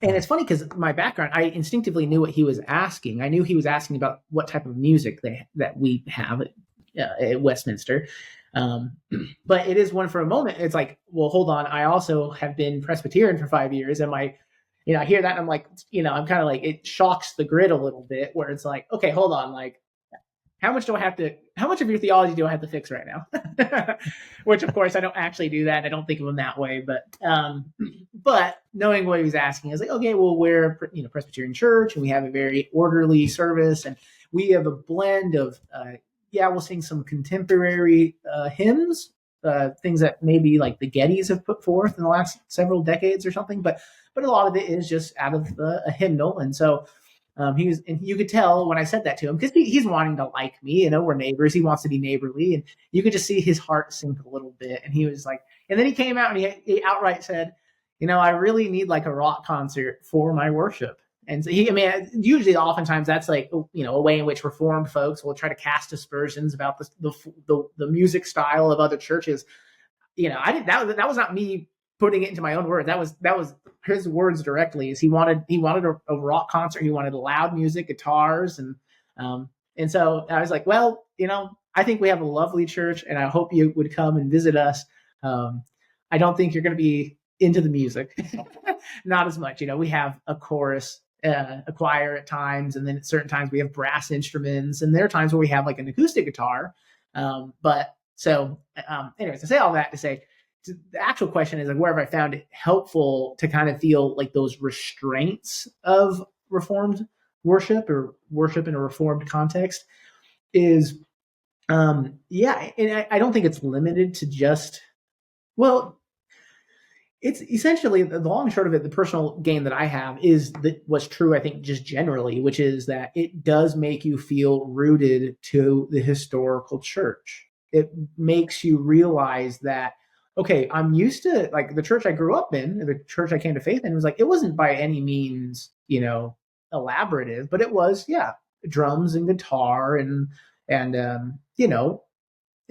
And it's funny because my background, I instinctively knew what he was asking. I knew he was asking about what type of music that we have at Westminster. But it is one for a moment. It's like, well, hold on. I also have been Presbyterian for 5 years. And I hear that and I'm like, I'm kind of like, it shocks the grid a little bit where it's like, okay, hold on. Like, how much of your theology do I have to fix right now? Which of course I don't actually do that. I don't think of him that way, but knowing what he was asking, I was like, okay, well, we're, Presbyterian church, and we have a very orderly service, and we have a blend of, we'll sing some contemporary hymns, things that maybe like the Gettys have put forth in the last several decades or something, but a lot of it is just out of a hymnal. And so and you could tell when I said that to him, because he's wanting to like me, we're neighbors. He wants to be neighborly, and you could just see his heart sink a little bit. And he was like, and then he came out and he outright said, I really need like a rock concert for my worship. And so usually oftentimes that's like, a way in which Reformed folks will try to cast aspersions about the music style of other churches. That was not me putting it into my own words. That was his words directly. Is he wanted a rock concert. He wanted loud music, guitars, and so I was like, well, I think we have a lovely church, and I hope you would come and visit us. I don't think you're going to be into the music, not as much. We have a chorus, a choir at times, and then at certain times we have brass instruments, and there are times where we have like an acoustic guitar. Anyways, I say all that to say, the actual question is like, where have I found it helpful to kind of feel like those restraints of Reformed worship or worship in a Reformed context is, and I don't think it's limited to just, well, it's essentially the long and short of it. The personal gain that I have is that what's true, I think, just generally, which is that it does make you feel rooted to the historical church. It makes you realize that, okay, I'm used to like the church I grew up in, the church I came to faith in, was like, it wasn't by any means, elaborative, but it was, drums and guitar and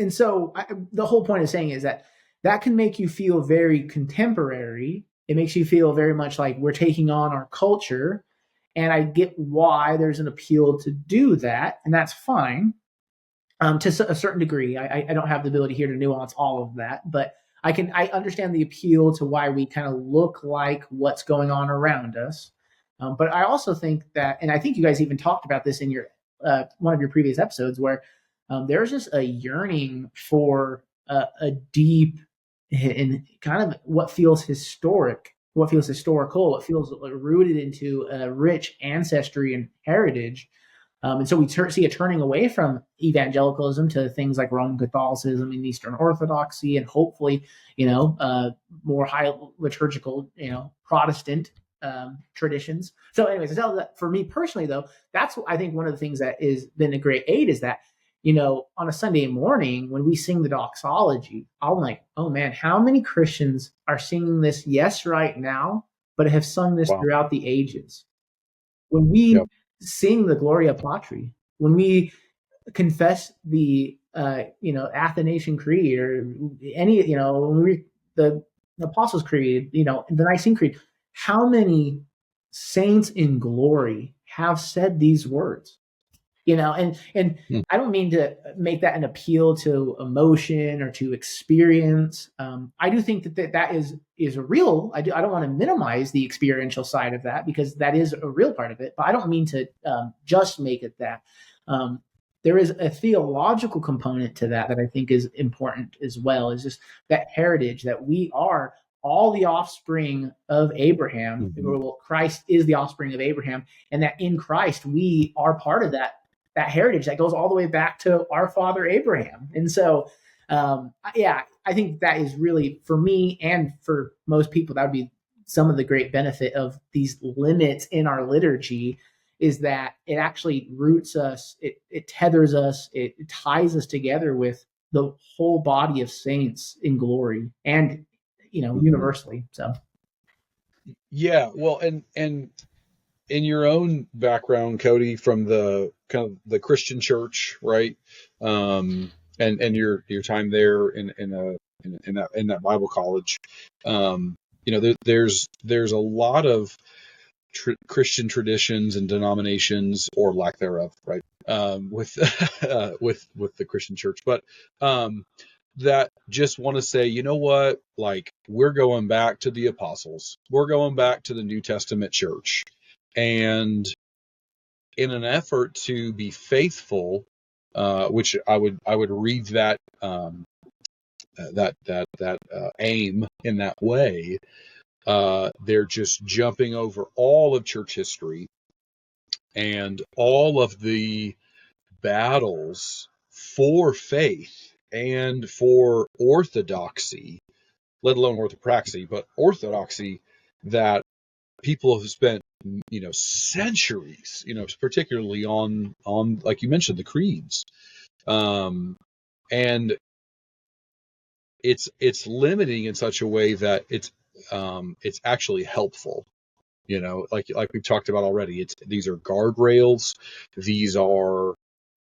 so the whole point of saying is that can make you feel very contemporary. It makes you feel very much like we're taking on our culture. And I get why there's an appeal to do that. And that's fine to a certain degree. I don't have the ability here to nuance all of that, but I understand the appeal to why we kind of look like what's going on around us. But I also think that, and I think you guys even talked about this in your one of your previous episodes, where there's just a yearning for a deep and kind of what feels historic, what feels historical, what feels rooted into a rich ancestry and heritage. And so we see a turning away from evangelicalism to things like Roman Catholicism and Eastern Orthodoxy, and hopefully, more high liturgical, Protestant traditions. So anyways, for me personally, though, that's, I think, one of the things that has been a great aid is that, on a Sunday morning when we sing the doxology, I'm like, oh man, how many Christians are singing this, yes, right now, but have sung this Wow. throughout the ages? When we sing the Gloria Patri, when we confess the Athanasian Creed, or any, when we read the Apostles' Creed, the Nicene Creed, how many saints in glory have said these words? And I don't mean to make that an appeal to emotion or to experience. I do think that is a real. I don't want to minimize the experiential side of that, because that is a real part of it. But I don't mean to just make it that. There is a theological component to that I think is important as well. Is just that heritage that we are all the offspring of Abraham. Mm-hmm. Well, Christ is the offspring of Abraham, and that in Christ we are part of that heritage that goes all the way back to our father Abraham. And so, I think that is really, for me and for most people, that would be some of the great benefit of these limits in our liturgy, is that it actually roots us, it tethers us, it ties us together with the whole body of saints in glory and, universally. So. Yeah. Well, and in your own background, Cody, from the kind of the Christian church, right? And your time there in that Bible college, there's a lot of Christian traditions and denominations, or lack thereof, right? With the Christian church, but that just want to say, you know what, like, we're going back to the apostles, we're going back to the New Testament church. And in an effort to be faithful, which I would read that aim in that way, they're just jumping over all of church history and all of the battles for faith and for orthodoxy, let alone orthopraxy, but orthodoxy, that people have spent centuries, particularly on like you mentioned, the creeds, and it's limiting in such a way that it's actually helpful, like we've talked about already. These are guardrails. These are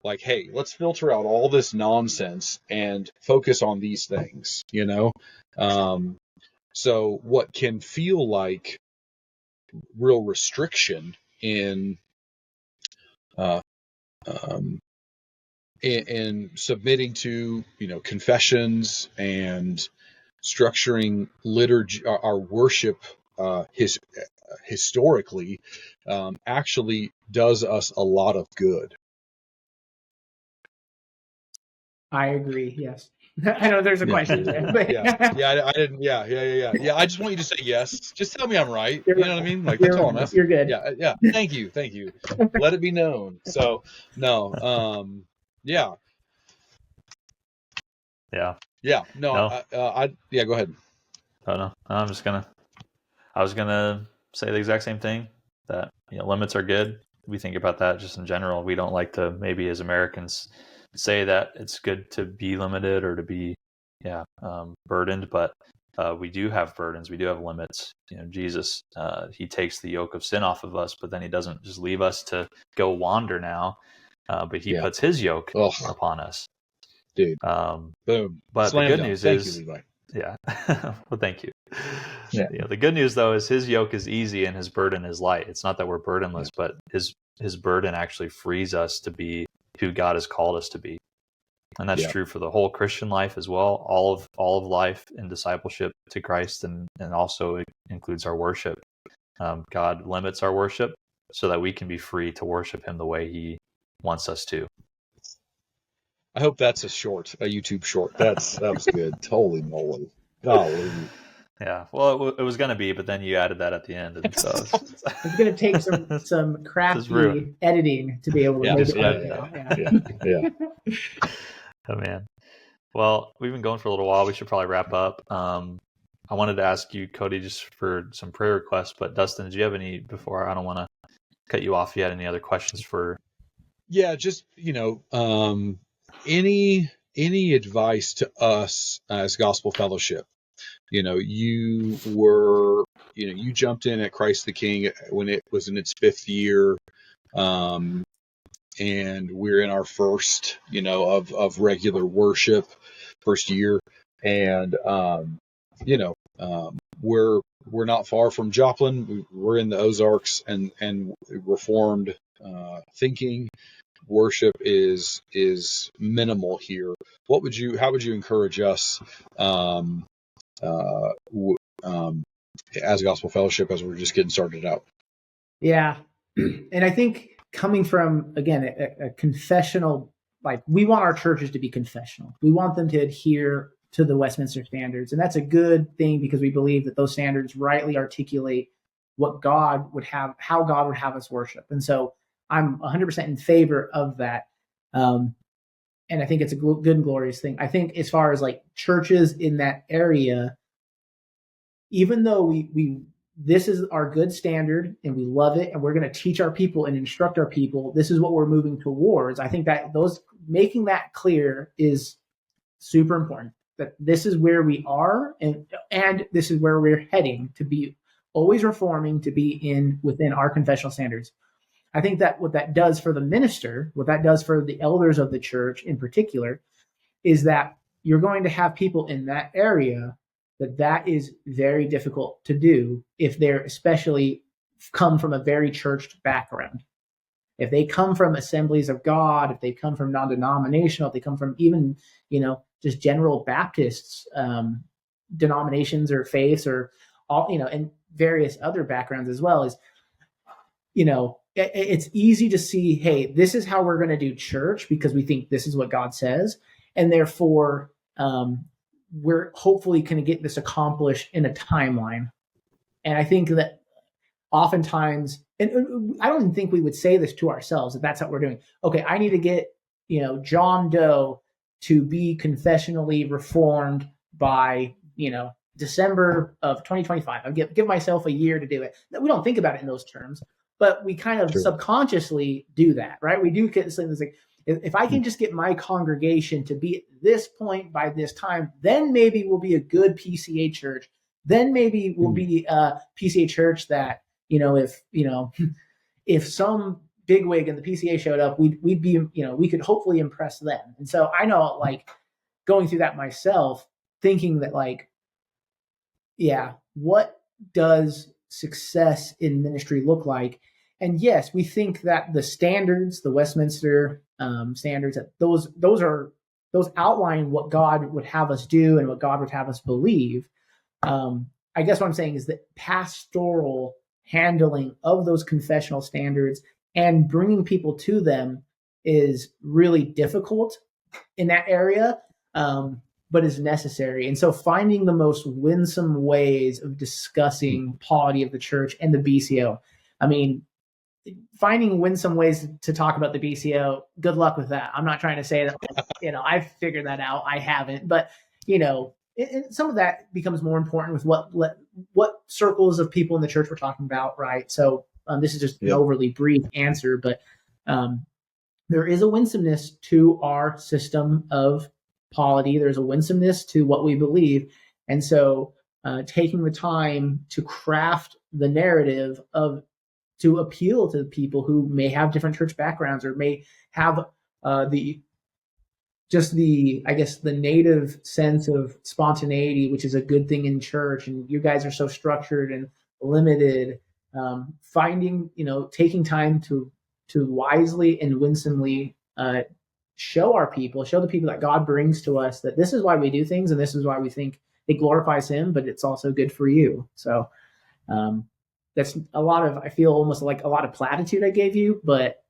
like, hey, let's filter out all this nonsense and focus on these things, so what can feel like real restriction in submitting to confessions and structuring liturgy, our worship, historically, actually does us a lot of good. I agree. Yes. I know there's a question there, but I didn't. Yeah. I just want you to say yes. Just tell me I'm right. You know what I mean? Like, that's all I'm asking. You're good. Yeah. Thank you. Let it be known. So no. Yeah. No. Go ahead. Oh no. I was gonna say the exact same thing. That limits are good. We think about that just in general. We don't like to, maybe as Americans, say that it's good to be limited or to be burdened, but we do have burdens. We do have limits. Jesus, he takes the yoke of sin off of us, but then he doesn't just leave us to go wander now, but he puts his yoke upon us. Dude. Boom. But the good news is, thank you, Levi. Yeah. Well, thank you. Yeah. The good news, though, is his yoke is easy and his burden is light. It's not that we're burdenless, but his burden actually frees us to be who God has called us to be. And that's true for the whole Christian life as well. All of life in discipleship to Christ, and also it includes our worship. God limits our worship so that we can be free to worship him the way he wants us to. I hope that's a YouTube short. That was good. Holy moly. Golly. Yeah. Well, it was going to be, but then you added that at the end. And so It's going to take some crafty editing to be able to make it work now. Yeah. Oh, man. Well, we've been going for a little while. We should probably wrap up. I wanted to ask you, Cody, just for some prayer requests, but Dustin, did you have any before? I don't want to cut you off. If you had any other questions for? Yeah, just, any advice to us as Gospel Fellowship? You jumped in at Christ the King when it was in its 5th year. And we're in our first, of regular worship, first year. And, we're not far from Joplin. We're in the Ozarks, and Reformed thinking. Worship is minimal here. How would you encourage us as Gospel Fellowship as we're just getting started out? Yeah. And I think coming from, again, a confessional, like, we want our churches to be confessional. We want them to adhere to the Westminster standards. And that's a good thing because we believe that those standards rightly articulate what God would have, how God would have us worship. And so I'm 100% in favor of that. And I think it's a good and glorious thing. I think as far as like churches in that area, even though we this is our good standard and we love it and we're going to teach our people and instruct our people, this is what we're moving towards. I think that making that clear is super important, that this is where we are and this is where we're heading, to be always reforming, to be within our confessional standards. I think that what that does for the minister, what that does for the elders of the church in particular, is that you're going to have people in that area that is very difficult to do if they're especially come from a very churched background. If they come from Assemblies of God, if they come from non-denominational, if they come from even, just general Baptists, denominations or faiths, or all, and various other backgrounds as well, it's easy to see, hey, this is how we're going to do church because we think this is what God says. And therefore, we're hopefully going to get this accomplished in a timeline. And I think that oftentimes, and I don't even think we would say this to ourselves, if that's what we're doing. Okay, I need to get, John Doe to be confessionally reformed by, December of 2025. I'll give myself a year to do it. We don't think about it in those terms, but we kind of subconsciously do that, right? We do get things like, if I can just get my congregation to be at this point by this time, then maybe we'll be a good PCA church. Then maybe we'll be a PCA church that, if some bigwig in the PCA showed up, we'd be, we could hopefully impress them. And so I know, like, going through that myself, thinking that, like, what does success in ministry look like? And yes, we think that the standards, the Westminster standards, that those outline what God would have us do and what God would have us believe. I guess what I'm saying is that pastoral handling of those confessional standards and bringing people to them is really difficult in that area, but is necessary. And so finding the most winsome ways of discussing polity of the church and the BCO, finding winsome ways to talk about the BCO, good luck with that. I'm not trying to say that, I've figured that out. I haven't, but, some of that becomes more important with what circles of people in the church we're talking about, right? So this is just an overly brief answer, but there is a winsomeness to our system of polity. There's a winsomeness to what we believe. And so taking the time to craft the narrative to appeal to the people who may have different church backgrounds or may have the native sense of spontaneity, which is a good thing in church. And you guys are so structured and limited. Taking time to wisely and winsomely show the people that God brings to us that this is why we do things and this is why we think it glorifies Him, but it's also good for you. So that's I feel almost like a lot of platitude I gave you, but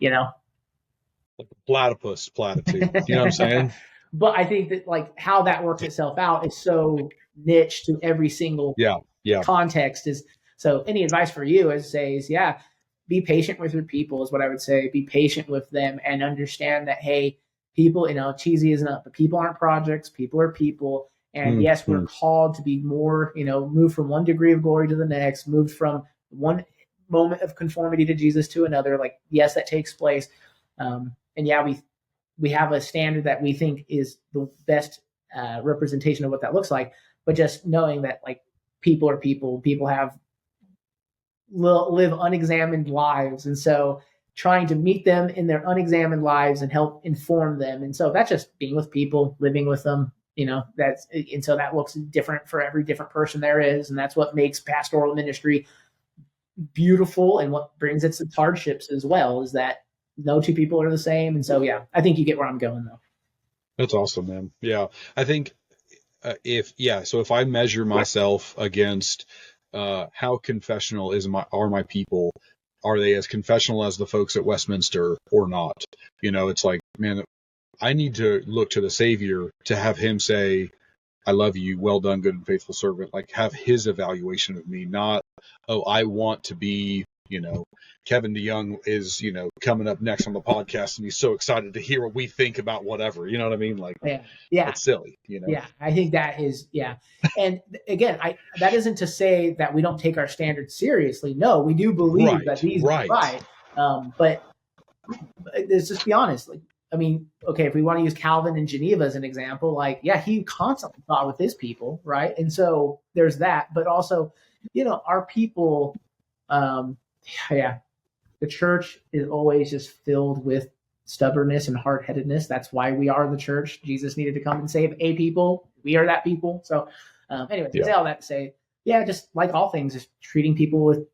like a platypus platitude. You know what I'm saying? But I think that like how that works itself out is so niche to every single context. Is so any advice for you is be patient with your people is what I would say. Be patient with them and understand that, hey, people, cheesy is enough, but people aren't projects, people are people. And yes, we're called to be more, move from one degree of glory to the next, move from one moment of conformity to Jesus to another. Like, yes, that takes place. We have a standard that we think is the best representation of what that looks like. But just knowing that like people are people have live unexamined lives. And so trying to meet them in their unexamined lives and help inform them. And so that's just being with people, living with them. And so that looks different for every different person there is. And that's what makes pastoral ministry beautiful and what brings its hardships as well, is that no two people are the same. And so, I think you get where I'm going though. That's awesome, man. Yeah. I think so if I measure myself against how confessional are my people, are they as confessional as the folks at Westminster or not? It's like, man, I need to look to the Savior to have him say, I love you, well done, good and faithful servant. Like, have his evaluation of me, not, I want to be, Kevin DeYoung is, coming up next on the podcast and he's so excited to hear what we think about whatever, you know what I mean? Like, it's silly, Yeah, I think that is, And again, that isn't to say that we don't take our standards seriously. No, we do believe that these are right. But let's just be honest. Like, I mean, okay, if we want to use Calvin in Geneva as an example, he constantly fought with his people, right? And so there's that. But also, our people, the church is always just filled with stubbornness and hard-headedness. That's why we are the church. Jesus needed to come and save a people. We are that people. So anyways, I say all that to say, just like all things, just treating people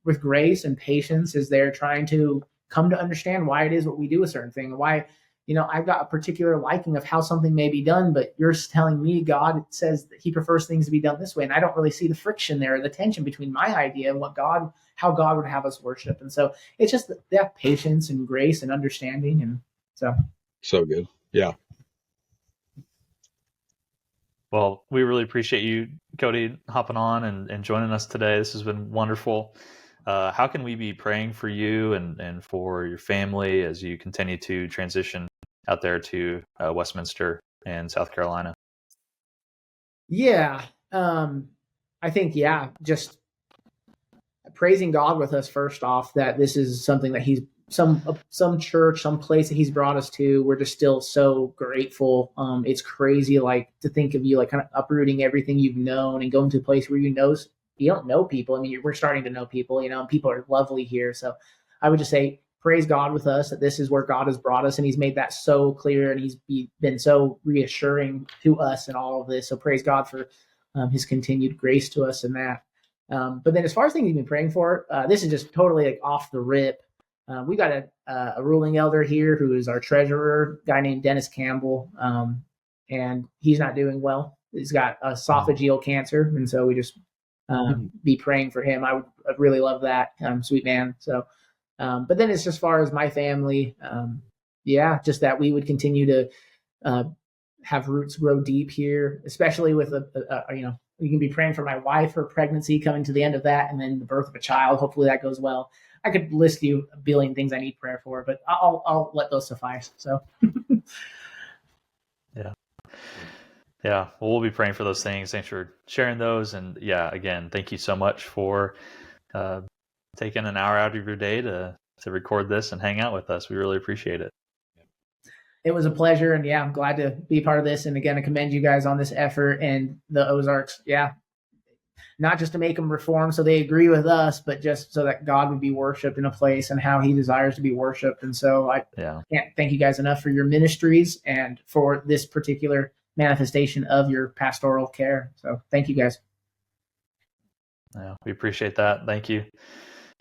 with grace and patience as they're trying to come to understand why it is what we do a certain thing, and why, I've got a particular liking of how something may be done, but you're telling me God says that he prefers things to be done this way. And I don't really see the friction there, the tension between my idea and how God would have us worship. And so it's just that patience and grace and understanding. And so good. Yeah. Well, we really appreciate you, Cody, hopping on and joining us today. This has been wonderful. How can we be praying for you and for your family as you continue to transition out there to Westminster and South Carolina? I think, just praising God with us first off, that this is something that he's some church, some place that he's brought us to. We're just still so grateful. It's crazy, like, to think of you like kind of uprooting everything you've known and going to a place where you don't know people. I mean, we're starting to know people, and people are lovely here. So I would just say, praise God with us that this is where God has brought us, and he's made that so clear, and he's been so reassuring to us in all of this. So praise God for his continued grace to us in that. But then as far as things you've been praying for, this is just totally like off the rip. We got a ruling elder here who is our treasurer, a guy named Dennis Campbell, and he's not doing well. He's got esophageal cancer, and so we just be praying for him. I'd really love that, sweet man. So, but then it's as far as my family, just that we would continue to have roots grow deep here, especially with we can be praying for my wife, her pregnancy coming to the end of that, and then the birth of a child. Hopefully that goes well. I could list you a billion things I need prayer for, but I'll let those suffice. So, yeah. Well, we'll be praying for those things. Thanks for sharing those, and again, thank you so much for taking an hour out of your day to record this and hang out with us. We really appreciate it. It was a pleasure, and I'm glad to be part of this. And again, I commend you guys on this effort and the Ozarks. Not just to make them reform so they agree with us, but just so that God would be worshipped in a place and how he desires to be worshipped. And so I can't thank you guys enough for your ministries and for this particular manifestation of your pastoral care. So thank you guys. Yeah, we appreciate that. Thank you.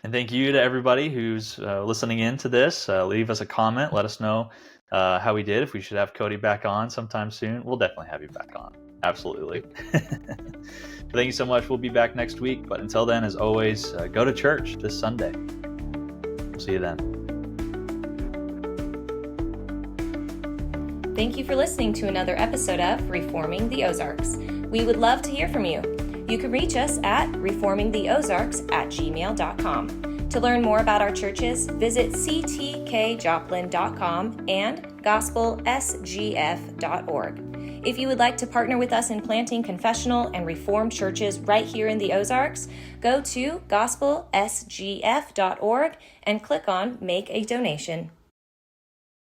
And thank you to everybody who's listening in to this. Leave us a comment. Let us know how we did. If we should have Cody back on sometime soon, we'll definitely have you back on. Absolutely. Thank you so much. We'll be back next week. But until then, as always, go to church this Sunday. We'll see you then. Thank you for listening to another episode of Reforming the Ozarks. We would love to hear from you. You can reach us at reformingtheozarks@gmail.com. To learn more about our churches, visit ctkjoplin.com and gospelsgf.org. If you would like to partner with us in planting confessional and reformed churches right here in the Ozarks, go to gospelsgf.org and click on Make a Donation.